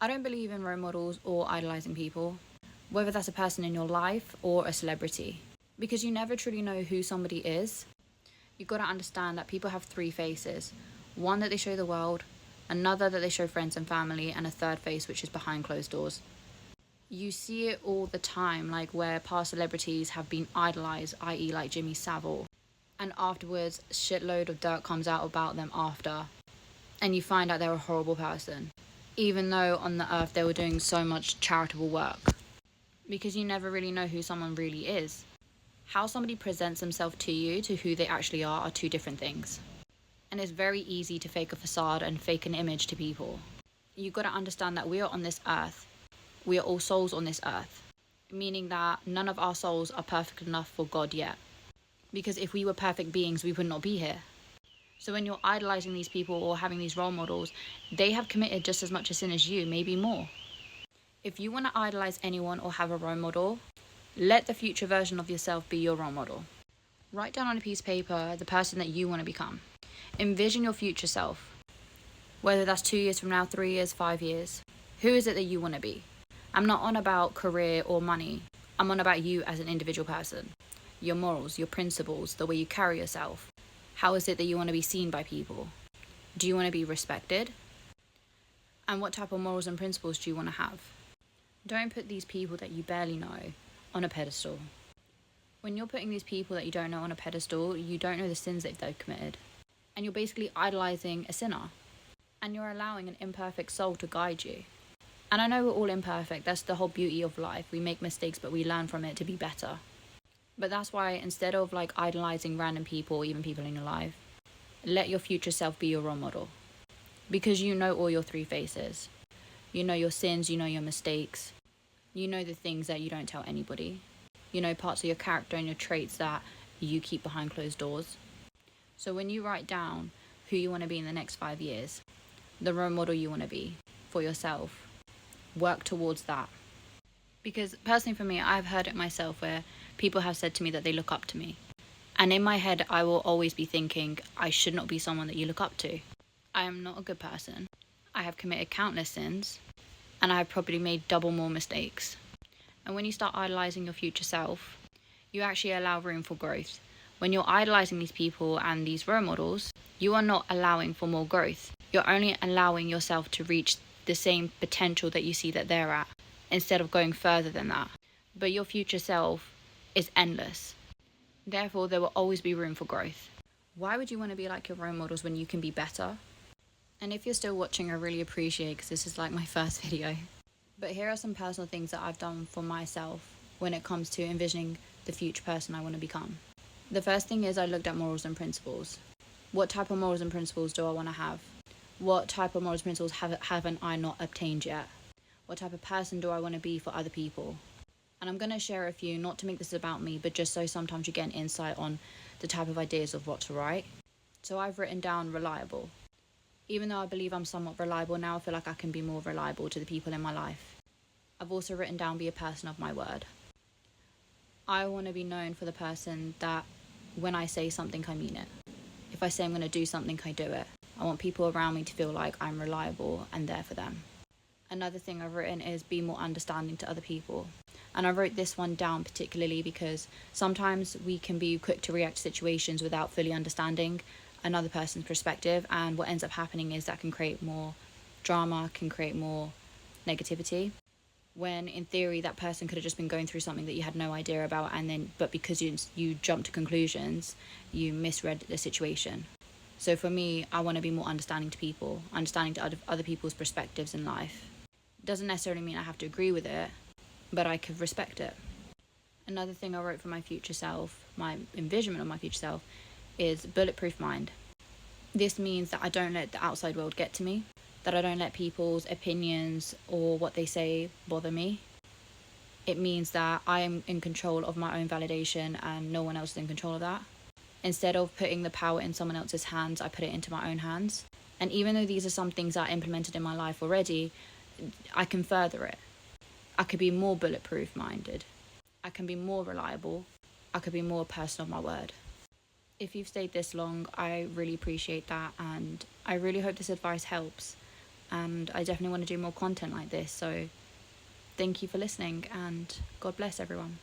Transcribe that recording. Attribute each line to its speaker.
Speaker 1: I don't believe in role models or idolizing people, whether that's a person in your life or a celebrity, because you never truly know who somebody is. You've got to understand that people have three faces: one that they show the world, another that they show friends and family, and a third face which is behind closed doors. You see it all the time, like where past celebrities have been idolized, i.e., like Jimmy Savile, and afterwards, shitload of dirt comes out about them after, and you find out they're a horrible person, even though on the earth they were doing so much charitable work. Because you never really know who someone really is. How somebody presents themselves to you to who they actually are two different things. And it's very easy to fake a facade and fake an image to people. You've got to understand that we are on this earth. We are all souls on this earth. Meaning that none of our souls are perfect enough for God yet. Because if we were perfect beings, we would not be here. So when you're idolizing these people or having these role models, they have committed just as much a sin as you, maybe more. If you want to idolize anyone or have a role model, let the future version of yourself be your role model. Write down on a piece of paper the person that you want to become. Envision your future self. Whether that's 2 years from now, 3 years, 5 years. Who is it that you want to be? I'm not on about career or money. I'm on about you as an individual person. Your morals, your principles, the way you carry yourself. How is it that you want to be seen by people? Do you want to be respected? And what type of morals and principles do you want to have? Don't put these people that you barely know on a pedestal. When you're putting these people that you don't know on a pedestal, you don't know the sins that they've committed. And you're basically idolizing a sinner. And you're allowing an imperfect soul to guide you. And I know we're all imperfect. That's the whole beauty of life. We make mistakes, but we learn from it to be better. But that's why instead of like idolizing random people, or even people in your life, let your future self be your role model. Because you know all your three faces. You know your sins, you know your mistakes. You know the things that you don't tell anybody. You know parts of your character and your traits that you keep behind closed doors. So when you write down who you want to be in the next 5 years, the role model you want to be for yourself, work towards that. Because personally for me, I've heard it myself where people have said to me that they look up to me. And in my head, I will always be thinking, I should not be someone that you look up to. I am not a good person. I have committed countless sins. And I have probably made double more mistakes. And when you start idolizing your future self, you actually allow room for growth. When you're idolizing these people and these role models, you are not allowing for more growth. You're only allowing yourself to reach the same potential that you see that they're at, instead of going further than that. But your future self is endless. Therefore, there will always be room for growth. Why would you want to be like your role models when you can be better? And if you're still watching, I really appreciate, because this is like my first video. But here are some personal things that I've done for myself when it comes to envisioning the future person I want to become. The first thing is I looked at morals and principles. What type of morals and principles do I want to have? What type of morals and principles haven't I not obtained yet? What type of person do I want to be for other people? And I'm going to share a few, not to make this about me, but just so sometimes you get an insight on the type of ideas of what to write. So I've written down reliable. Even though I believe I'm somewhat reliable now, I feel like I can be more reliable to the people in my life. I've also written down be a person of my word. I want to be known for the person that when I say something, I mean it. If I say I'm going to do something, I do it. I want people around me to feel like I'm reliable and there for them. Another thing I've written is be more understanding to other people. And I wrote this one down particularly because sometimes we can be quick to react to situations without fully understanding another person's perspective, and what ends up happening is that can create more drama, can create more negativity, when in theory that person could have just been going through something that you had no idea about, but because you jumped to conclusions, you misread the situation. So for me, I want to be more understanding to people, understanding to other people's perspectives in life. Doesn't necessarily mean I have to agree with it, but I could respect it. Another thing I wrote for my future self, my envisionment of my future self, is bulletproof mind. This means that I don't let the outside world get to me, that I don't let people's opinions or what they say bother me. It means that I am in control of my own validation and no one else is in control of that. Instead of putting the power in someone else's hands, I put it into my own hands. And even though these are some things that I implemented in my life already, I can further it. I could be more bulletproof minded. I can be more reliable. I could be more a person of my word. If you've stayed this long, I really appreciate that, and I really hope this advice helps. and I definitely want to do more content like this. So thank you for listening, and God bless everyone.